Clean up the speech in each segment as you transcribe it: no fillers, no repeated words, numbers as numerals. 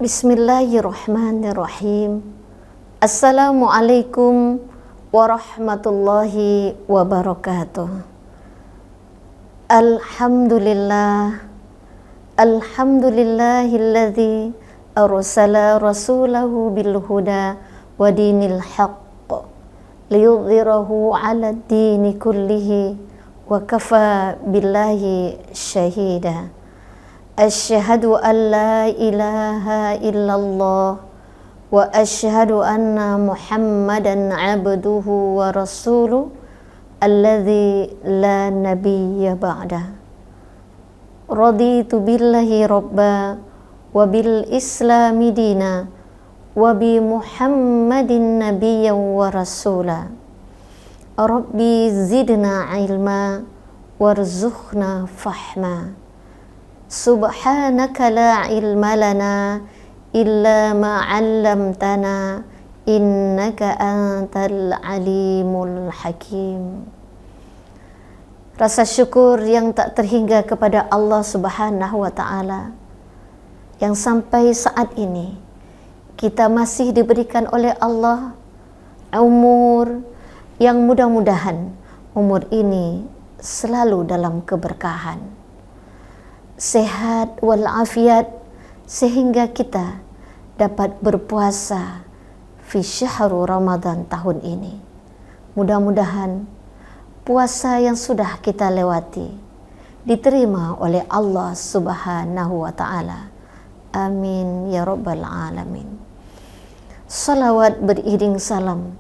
Bismillahirrahmanirrahim. Assalamualaikum warahmatullahi wabarakatuh. Alhamdulillahilladzi arsala rasulahu bil huda wa dinil haqq liyudhhirahu 'ala ad-dini kullihi wa kafa billahi syahida. Asyhadu an la ilaha illallah wa asyhadu anna Muhammadan 'abduhu wa rasuluh alladzi la nabiyya ba'da. Raditu billahi rabba wa bil islami dina wa bi Muhammadin nabiyyan wa rasula. Rabbi zidna ilma warzuqna fahma. Subhanaka la ilma lana illa ma 'allamtana innaka antal alimul hakim. Rasa syukur yang tak terhingga kepada Allah Subhanahu wa ta'ala, yang sampai saat ini kita masih diberikan oleh Allah umur yang mudah-mudahan umur ini selalu dalam keberkahan, sehat walafiat, sehingga kita dapat berpuasa fi syahrul Ramadan tahun ini. Mudah-mudahan puasa yang sudah kita lewati diterima oleh Allah Subhanahu wa ta'ala. Amin ya rabbal alamin. Salawat beriring salam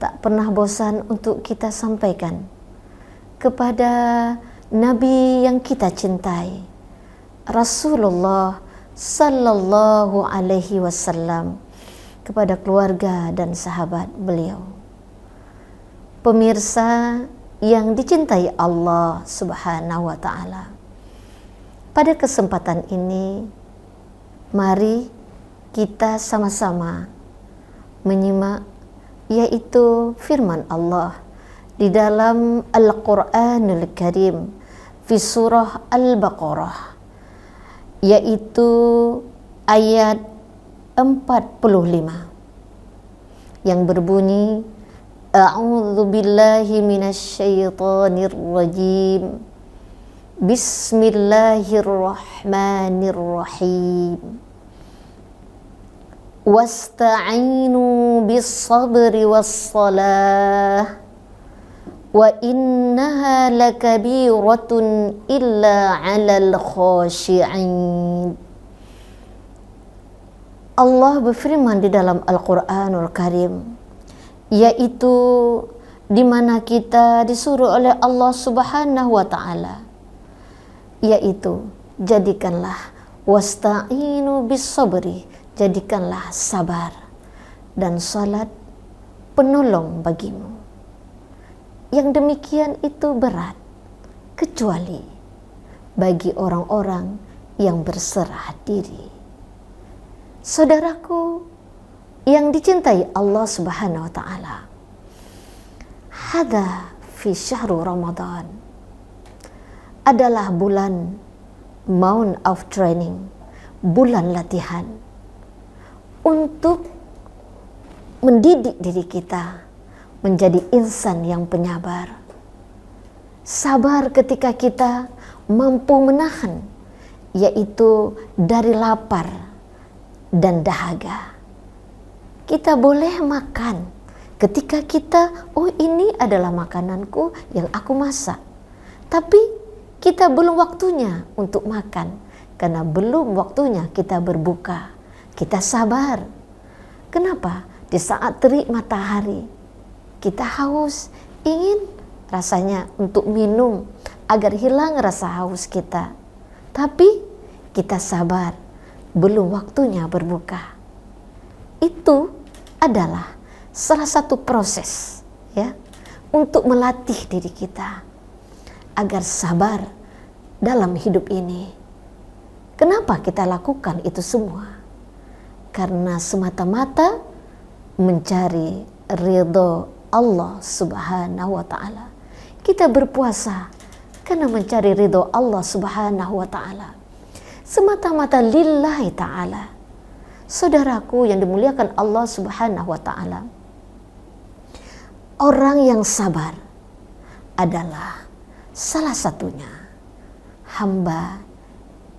tak pernah bosan untuk kita sampaikan kepada Nabi yang kita cintai, Rasulullah sallallahu alaihi wasallam, kepada keluarga dan sahabat beliau. Pemirsa yang dicintai Allah Subhanahu wa ta'ala, pada kesempatan ini mari kita sama-sama menyimak yaitu firman Allah di dalam Al-Qur'anul Karim fi surah Al-Baqarah, yaitu ayat 45 yang berbunyi, A'udzu billahi minasyaitonir rajim. Bismillahirrahmanirrahim. Wasta'inu bis-sabri was-salah wa innaha lakabiratun illa 'alal khashi'in. Allah berfirman di dalam Al-Qur'anul Karim, yaitu di mana kita disuruh oleh Allah Subhanahu wa ta'ala, yaitu jadikanlah wasta'inu bis-sabri, jadikanlah sabar dan salat penolong bagimu. Yang demikian itu berat kecuali bagi orang-orang yang berserah diri. Saudaraku yang dicintai Allah Subhanahu wa ta'ala, hadza fi syahrul Ramadan adalah bulan month of training, bulan latihan untuk mendidik diri kita menjadi insan yang penyabar. Sabar ketika kita mampu menahan, yaitu dari lapar dan dahaga. Kita boleh makan ketika kita, oh ini adalah makananku yang aku masak. Tapi kita belum waktunya untuk makan, karena belum waktunya kita berbuka. Kita sabar. Kenapa? Di saat terik matahari, kita haus, ingin rasanya untuk minum agar hilang rasa haus kita. Tapi kita sabar, belum waktunya berbuka. Itu adalah salah satu proses ya untuk melatih diri kita agar sabar dalam hidup ini. Kenapa kita lakukan itu semua? Karena semata-mata mencari ridho Allah Subhanahu wa ta'ala. Kita berpuasa karena mencari ridho Allah Subhanahu wa ta'ala, semata-mata lillahi ta'ala. Saudaraku yang dimuliakan Allah Subhanahu wa taala, orang yang sabar adalah salah satunya hamba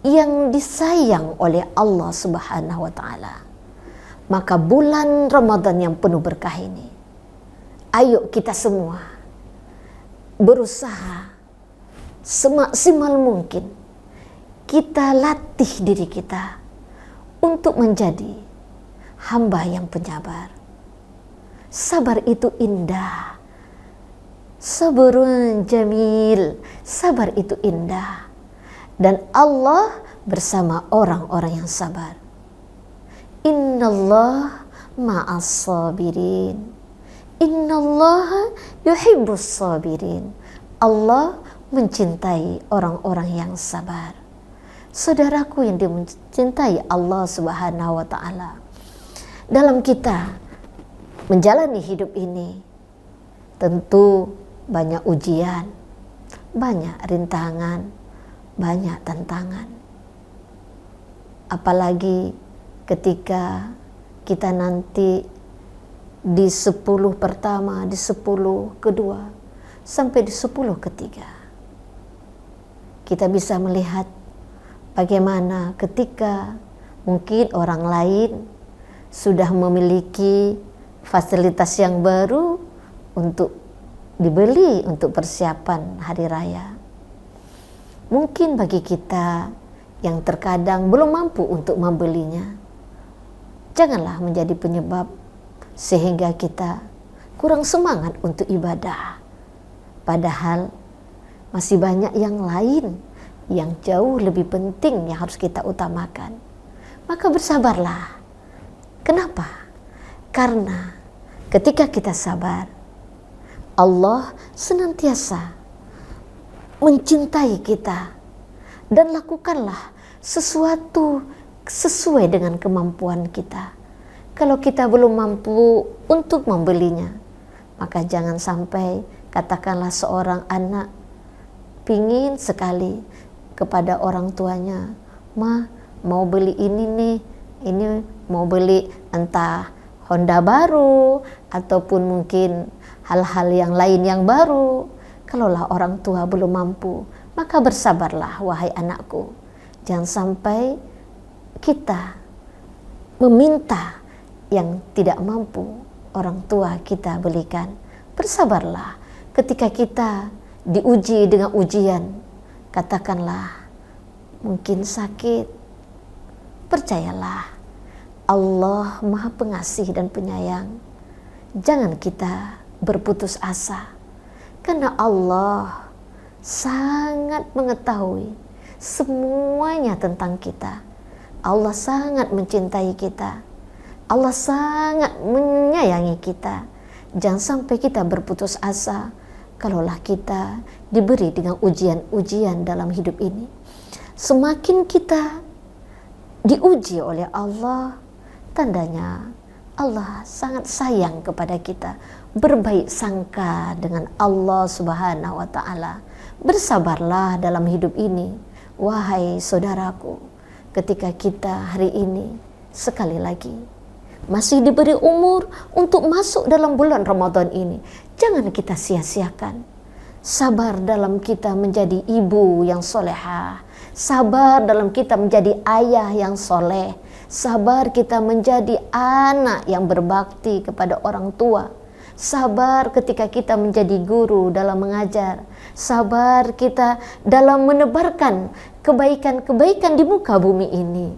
yang disayang oleh Allah Subhanahu wa taala. Maka bulan Ramadan yang penuh berkah ini, ayo kita semua berusaha semaksimal mungkin kita latih diri kita untuk menjadi hamba yang penyabar. Sabar itu indah. Sabrun jamil. Sabar itu indah. Dan Allah bersama orang-orang yang sabar. Innallah ma'as sabirin. Innallaha yuhibbus sabirin. Allah mencintai orang-orang yang sabar. Saudaraku yang dicintai Allah Subhanahu wa taala, dalam kita menjalani hidup ini tentu banyak ujian, banyak rintangan, banyak tantangan. Apalagi ketika kita nanti di 10 pertama, di 10 kedua, sampai di 10 ketiga, kita bisa melihat bagaimana ketika mungkin orang lain sudah memiliki fasilitas yang baru untuk dibeli untuk persiapan hari raya. Mungkin bagi kita yang terkadang belum mampu untuk membelinya, janganlah menjadi penyebab sehingga kita kurang semangat untuk ibadah. Padahal masih banyak yang lain yang jauh lebih penting yang harus kita utamakan. Maka bersabarlah. Kenapa? Karena ketika kita sabar, Allah senantiasa mencintai kita. Dan lakukanlah sesuatu sesuai dengan kemampuan kita. Kalau kita belum mampu untuk membelinya, maka jangan sampai katakanlah seorang anak pingin sekali kepada orang tuanya, "Ma, mau beli ini nih, ini mau beli entah Honda baru ataupun mungkin hal-hal yang lain yang baru." Kalaulah orang tua belum mampu, maka bersabarlah wahai anakku. Jangan sampai kita meminta yang tidak mampu orang tua kita belikan. Bersabarlah ketika kita diuji dengan ujian. Katakanlah mungkin sakit, percayalah Allah Maha Pengasih dan Penyayang. Jangan kita berputus asa, karena Allah sangat mengetahui semuanya tentang kita. Allah sangat mencintai kita. Allah sangat menyayangi kita. Jangan sampai kita berputus asa kalaulah kita diberi dengan ujian-ujian dalam hidup ini. Semakin kita diuji oleh Allah, tandanya Allah sangat sayang kepada kita. Berbaik sangka dengan Allah Subhanahu wa taala. Bersabarlah dalam hidup ini, wahai saudaraku. Ketika kita hari ini sekali lagi masih diberi umur untuk masuk dalam bulan Ramadan ini, jangan kita sia-siakan. Sabar dalam kita menjadi ibu yang solehah. Sabar dalam kita menjadi ayah yang soleh. Sabar kita menjadi anak yang berbakti kepada orang tua. Sabar ketika kita menjadi guru dalam mengajar. Sabar kita dalam menebarkan kebaikan-kebaikan di muka bumi ini.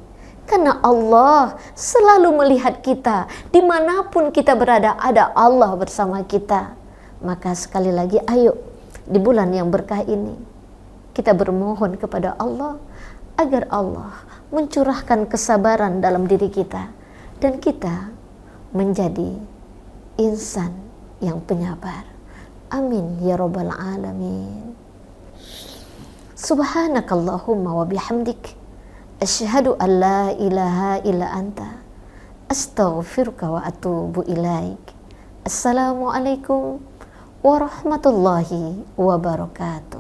Karena Allah selalu melihat kita, dimanapun kita berada ada Allah bersama kita. Maka sekali lagi ayo di bulan yang berkah ini kita bermohon kepada Allah agar Allah mencurahkan kesabaran dalam diri kita dan kita menjadi insan yang penyabar. Amin ya rabbal alamin. Subhanakallahumma wa bihamdik, asyhadu an la ilaha illa anta, astaghfiruka wa atubu ilaik. Assalamualaikum warahmatullahi wabarakatuh.